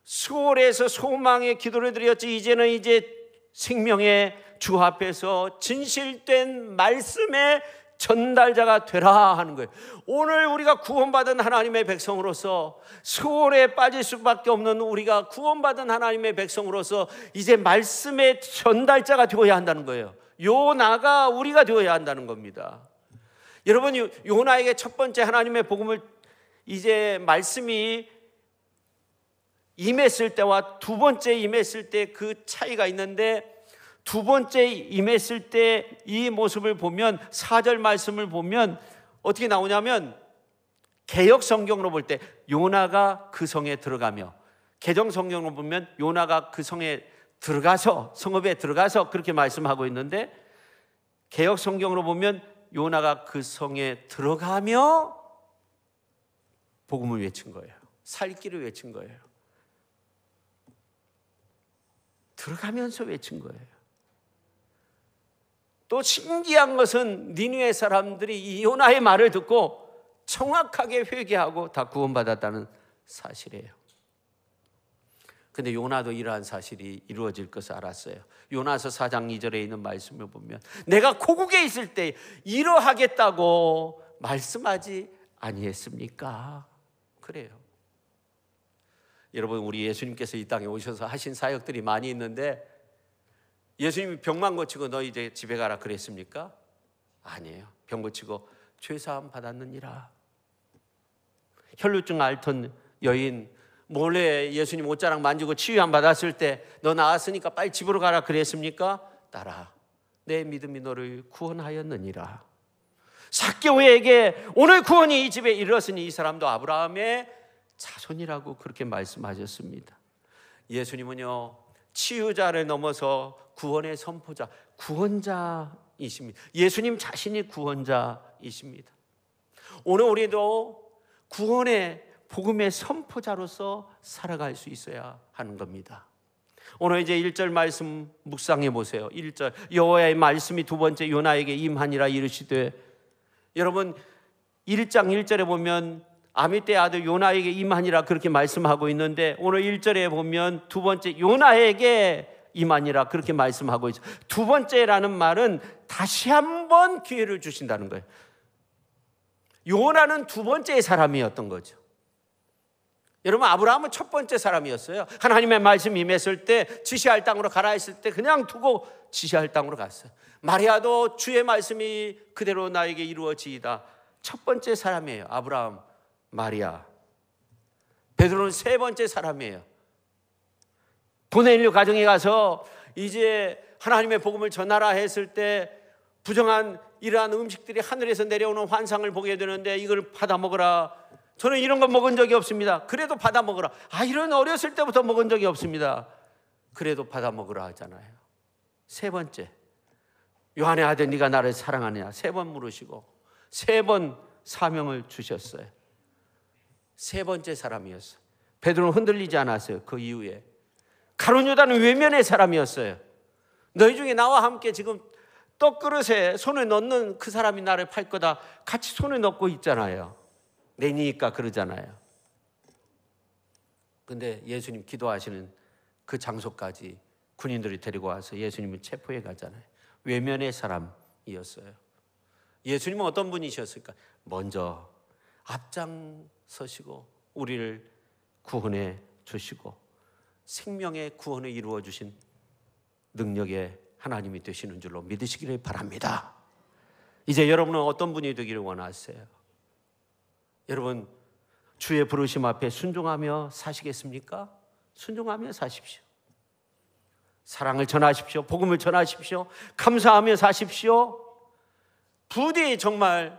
수월에서 소망의 기도를 드렸지, 이제는 이제 생명의 주 앞에서 진실된 말씀의 전달자가 되라 하는 거예요. 오늘 우리가 구원받은 하나님의 백성으로서, 수월에 빠질 수밖에 없는 우리가 구원받은 하나님의 백성으로서 이제 말씀의 전달자가 되어야 한다는 거예요. 요나가 우리가 되어야 한다는 겁니다. 여러분, 요나에게 첫 번째 하나님의 복음을 이제 말씀이 임했을 때와 두 번째 임했을 때 그 차이가 있는데, 두 번째 임했을 때 이 모습을 보면 4절 말씀을 보면 어떻게 나오냐면, 개역 성경으로 볼 때 요나가 그 성에 들어가며, 개정 성경으로 보면 요나가 그 성에 들어가서, 성읍에 들어가서 그렇게 말씀하고 있는데, 개역 성경으로 보면 요나가 그 성에 들어가며 복음을 외친 거예요. 살 길을 외친 거예요. 들어가면서 외친 거예요. 또 신기한 것은 니느웨 사람들이 이 요나의 말을 듣고 정확하게 회개하고 다 구원받았다는 사실이에요. 근데 요나도 이러한 사실이 이루어질 것을 알았어요. 요나서 4장 2절에 있는 말씀을 보면, 내가 고국에 있을 때 이러하겠다고 말씀하지 아니했습니까? 그래요. 여러분, 우리 예수님께서 이 땅에 오셔서 하신 사역들이 많이 있는데, 예수님이 병만 고치고 너 이제 집에 가라 그랬습니까? 아니에요. 병 고치고 죄사함 받았느니라. 혈루증 앓던 여인 몰래 예수님 옷자락 만지고 치유함 받았을 때 너 나았으니까 빨리 집으로 가라 그랬습니까? 따라, 내 믿음이 너를 구원하였느니라. 삭개오에게 오늘 구원이 이 집에 이르렀으니 이 사람도 아브라함의 자손이라고 그렇게 말씀하셨습니다. 예수님은요, 치유자를 넘어서 구원의 선포자, 구원자이십니다. 예수님 자신이 구원자이십니다. 오늘 우리도 구원의 복음의 선포자로서 살아갈 수 있어야 하는 겁니다. 오늘 이제 1절 말씀 묵상해 보세요. 1절, 여호와의 말씀이 두 번째 요나에게 임하니라 이르시되, 여러분 1장 1절에 보면 아미떼의 아들 요나에게 임하니라 그렇게 말씀하고 있는데, 오늘 1절에 보면 두 번째 요나에게 임하니라 그렇게 말씀하고 있어요. 두 번째라는 말은 다시 한번 기회를 주신다는 거예요. 요나는 두 번째 사람이었던 거죠. 여러분, 아브라함은 첫 번째 사람이었어요. 하나님의 말씀이 임했을 때, 지시할 땅으로 가라 했을 때 그냥 두고 지시할 땅으로 갔어요. 마리아도 주의 말씀이 그대로 나에게 이루어지이다. 첫 번째 사람이에요. 아브라함, 마리아. 베드로는 세 번째 사람이에요. 고넬료 가정에 가서 이제 하나님의 복음을 전하라 했을 때 부정한 이러한 음식들이 하늘에서 내려오는 환상을 보게 되는데, 이걸 받아 먹어라. 저는 이런 거 먹은 적이 없습니다. 그래도 받아 먹어라. 이런 어렸을 때부터 먹은 적이 없습니다. 그래도 받아 먹으라 하잖아요. 세 번째, 요한의 아들 네가 나를 사랑하느냐 세 번 물으시고 세 번 사명을 주셨어요. 세 번째 사람이었어요. 베드로는 흔들리지 않았어요. 그 이후에 가룟 유다는 외면의 사람이었어요. 너희 중에 나와 함께 지금 떡그릇에 손을 넣는 그 사람이 나를 팔 거다. 같이 손을 넣고 있잖아요. 내니까 그러잖아요. 근데 예수님 기도하시는 그 장소까지 군인들이 데리고 와서 예수님을 체포해 가잖아요. 외면의 사람이었어요. 예수님은 어떤 분이셨을까? 먼저 앞장서시고 우리를 구원해 주시고 생명의 구원을 이루어 주신 능력의 하나님이 되시는 줄로 믿으시기를 바랍니다. 이제 여러분은 어떤 분이 되기를 원하세요? 여러분, 주의 부르심 앞에 순종하며 사시겠습니까? 순종하며 사십시오. 사랑을 전하십시오. 복음을 전하십시오. 감사하며 사십시오. 부디 정말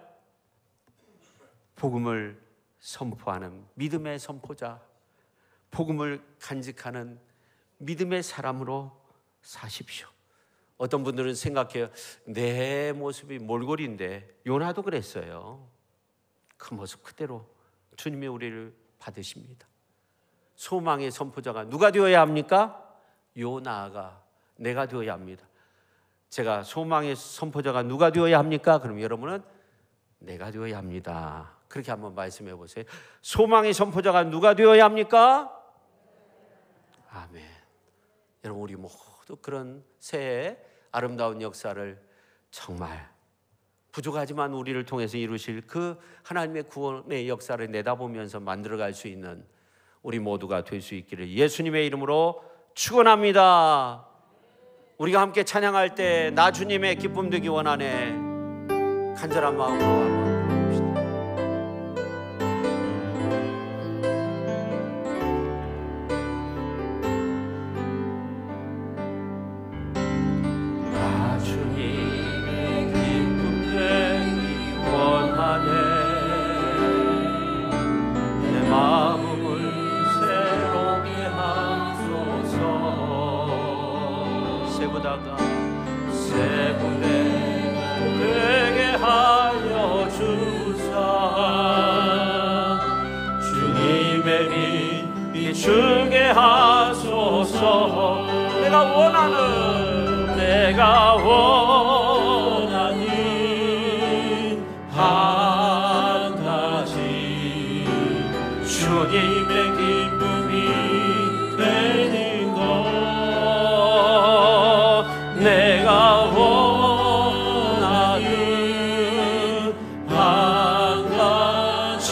복음을 선포하는 믿음의 선포자, 복음을 간직하는 믿음의 사람으로 사십시오. 어떤 분들은 생각해요. 내 모습이 몰골인데, 요나도 그랬어요. 그 모습 그대로 주님이 우리를 받으십니다. 소망의 선포자가 누가 되어야 합니까? 요나가 내가 되어야 합니다. 제가 소망의 선포자가 누가 되어야 합니까? 그럼 여러분은 내가 되어야 합니다. 그렇게 한번 말씀해 보세요. 소망의 선포자가 누가 되어야 합니까? 아멘. 여러분, 우리 모두 그런 새해 아름다운 역사를 정말 부족하지만 우리를 통해서 이루실 그 하나님의 구원의 역사를 내다보면서 만들어갈 수 있는 우리 모두가 될 수 있기를 예수님의 이름으로 축원합니다. 우리가 함께 찬양할 때 나 주님의 기쁨 되기 원하네, 간절한 마음으로 한번 부릅시다. 나 주님의 기쁨 되기 원하네, 내 마음을 새롭게 하소서. 세보다가 되게 하여 주사, 주님의 빛 비추게 하소서. 내가 원하는 한 가지, 주님의 기쁨이 되는 것. 내가 원하는 한 가지,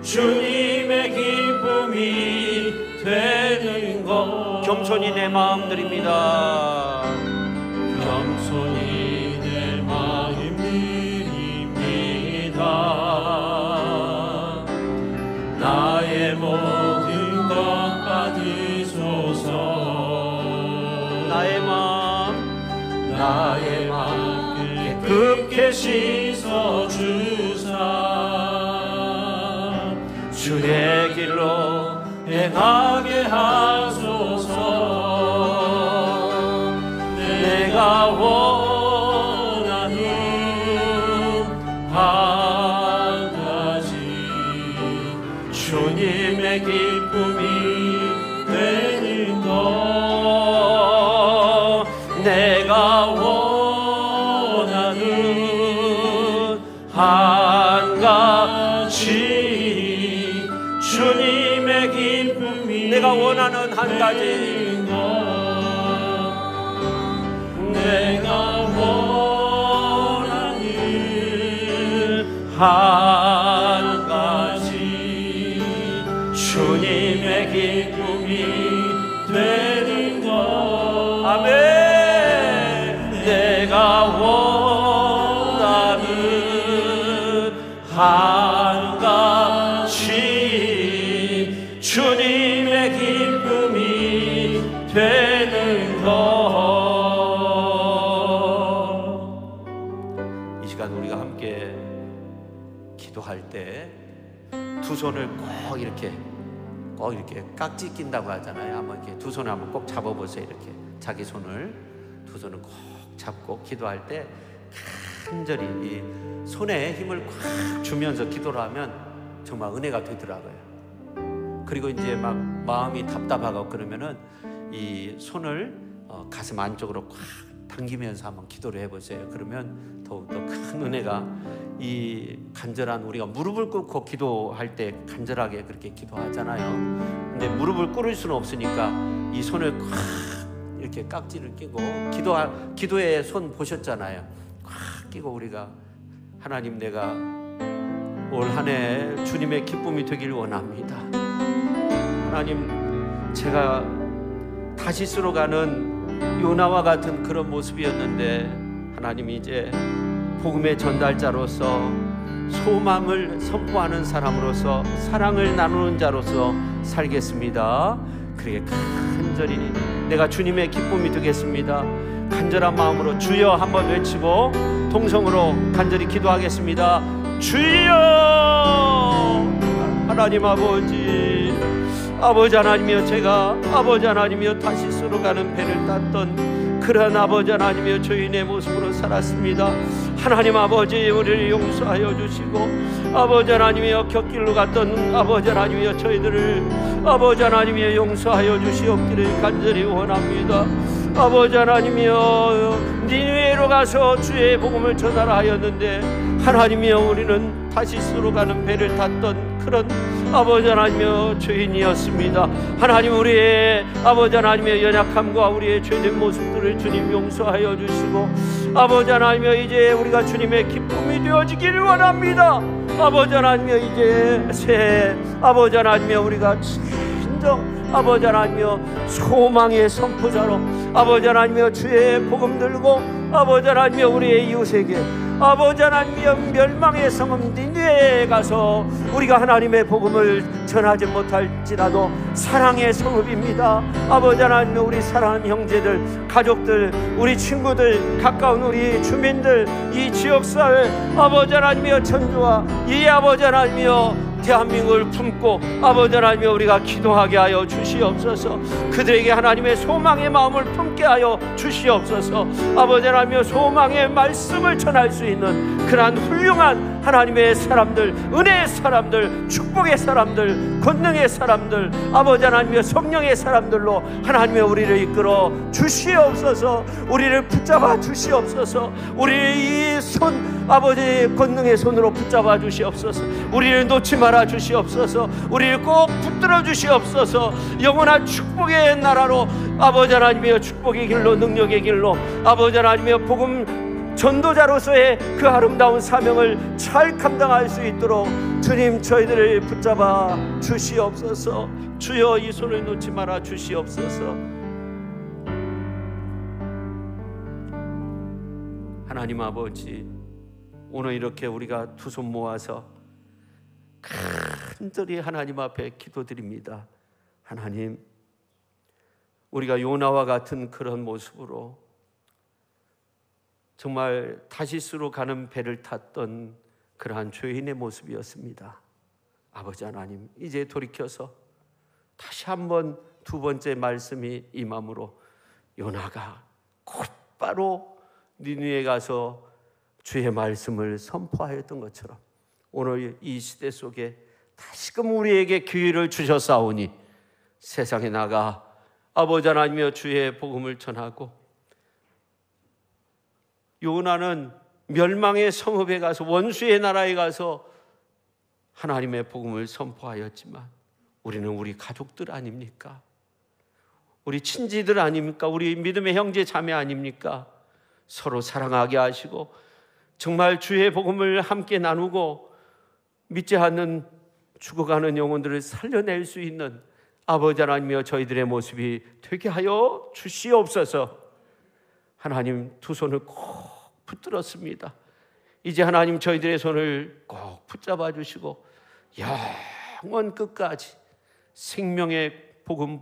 주님의 기쁨이 되는 것. 겸손히 내 마음 드립니다. 겸손히 내 마음 드립니다. 나의 모든 것 받으소서. 나의 마음 깨끗게 씻어주사, 주의 길로 행하게 하소서. 내가 원하는 한 가지, 주님의 기쁨이 되는 것. 내가 원하는 한 가지, 주님의 기쁨이. 내가 원하는 한 가지, 내가 원하는 한 가지, 주님의 기쁨이 되는 것. 아멘. 내가 원하는 한 가지, 주님의 기쁨이 되는 것. 이 시간 우리가 함께 기도할 때 두 손을 꼭 이렇게 깍지 낀다고 하잖아요. 한번 이렇게 두 손을 한번 꼭 잡아보세요. 이렇게 자기 손을 두 손을 꼭 잡고 기도할 때 간절히 이 손에 힘을 꽉 주면서 기도를 하면 정말 은혜가 되더라고요. 그리고 이제 막 마음이 답답하고 그러면은 이 손을 가슴 안쪽으로 꽉 당기면서 한번 기도를 해보세요. 그러면 더욱더 큰 은혜가, 이 간절한, 우리가 무릎을 꿇고 기도할 때 간절하게 그렇게 기도하잖아요. 근데 무릎을 꿇을 수는 없으니까 이 손을 꽉 이렇게 깍지를 끼고 기도의 손 보셨잖아요. 꽉 끼고 우리가 하나님, 내가 올 한 해 주님의 기쁨이 되길 원합니다. 하나님, 제가 다시스로 가는 요나와 같은 그런 모습이었는데 하나님, 이제 복음의 전달자로서 소망을 선포하는 사람으로서 사랑을 나누는 자로서 살겠습니다. 그렇게 간절히 내가 주님의 기쁨이 되겠습니다. 간절한 마음으로 주여 한번 외치고 통성으로 간절히 기도하겠습니다. 주여! 하나님 아버지, 아버지 하나님이여, 제가 아버지 하나님이여 다시스로 가는 배를 탔던 그런 아버지 하나님이여 죄인의 모습으로 살았습니다. 하나님 아버지, 우리를 용서하여 주시고 아버지 하나님이여 곁길로 갔던 아버지 하나님이여 저희들을 아버지 하나님이여 용서하여 주시옵기를 간절히 원합니다. 아버지 하나님이여 니느웨로 가서 주의 복음을 전하라 하였는데 하나님이여 우리는 다시스로 가는 배를 탔던 그런 아버지 하나님이여 죄인이었습니다. 하나님, 우리의 아버지 하나님의 연약함과 우리의 죄된 모습들을 주님 용서하여 주시고 아버지 하나님이여 이제 우리가 주님의 기쁨이 되어지기를 원합니다. 아버지 하나님이여 이제 새 아버지 하나님이여 우리가 진정 아버지 하나님이여 소망의 선포자로 아버지 하나님이여 주의 복음 들고 아버지 하나님이여 우리의 이웃에게 아버지 하나님이여 멸망의 성읍 니느웨에 가서 우리가 하나님의 복음을 전하지 못할지라도 사랑의 성읍입니다. 아버지 하나님이여 우리 사랑하는 형제들, 가족들, 우리 친구들, 가까운 우리 주민들, 이 지역사회 아버지 하나님이여 천주와 이 아버지 하나님이여 대한민국을 품고 아버지 하나님이여 우리가 기도하게 하여 주시옵소서. 그들에게 하나님의 소망의 마음을 품게 하여 주시옵소서. 아버지 하나님이여 소망의 말씀을 전할 수 있는 그러한 훌륭한 하나님의 사람들, 은혜의 사람들, 축복의 사람들, 권능의 사람들, 아버지 하나님이여 성령의 사람들로 하나님의 우리를 이끌어 주시옵소서. 우리를 붙잡아 주시옵소서. 우리를 이 손 아버지 권능의 손으로 붙잡아 주시옵소서. 우리를 놓지 말아 주시옵소서. 우리를 꼭 붙들어 주시옵소서. 영원한 축복의 나라로 아버지 하나님이여 축복의 길로 능력의 길로 아버지 하나님이여 복음 전도자로서의 그 아름다운 사명을 잘 감당할 수 있도록 주님 저희들을 붙잡아 주시옵소서. 주여 이 손을 놓지 말아 주시옵소서. 하나님 아버지, 오늘 이렇게 우리가 두 손 모아서 간절히 하나님 앞에 기도드립니다. 하나님, 우리가 요나와 같은 그런 모습으로 정말 다시스로 가는 배를 탔던 그러한 죄인의 모습이었습니다. 아버지 하나님, 이제 돌이켜서 다시 한번 두 번째 말씀이 임함으로 요나가 곧바로 니느웨에 가서 주의 말씀을 선포하였던 것처럼 오늘 이 시대 속에 다시금 우리에게 기회를 주셨사오니 세상에 나가 아버지 하나님이여 주의 복음을 전하고, 요나는 멸망의 성읍에 가서 원수의 나라에 가서 하나님의 복음을 선포하였지만 우리는 우리 가족들 아닙니까? 우리 친지들 아닙니까? 우리 믿음의 형제 자매 아닙니까? 서로 사랑하게 하시고 정말 주의 복음을 함께 나누고 믿지 않는 죽어가는 영혼들을 살려낼 수 있는 아버지 하나님이여 저희들의 모습이 되게 하여 주시옵소서. 하나님, 두 손을 꼭 붙들었습니다. 이제 하나님 저희들의 손을 꼭 붙잡아 주시고 영원 끝까지 생명의 복음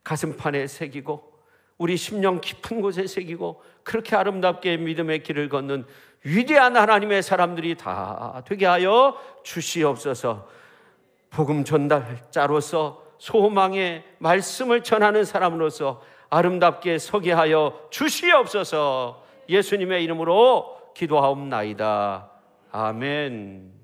가슴판에 새기고 우리 심령 깊은 곳에 새기고 그렇게 아름답게 믿음의 길을 걷는 위대한 하나님의 사람들이 다 되게 하여 주시옵소서. 복음 전달자로서 소망의 말씀을 전하는 사람으로서 아름답게 서게 하여 주시옵소서. 예수님의 이름으로 기도하옵나이다. 아멘.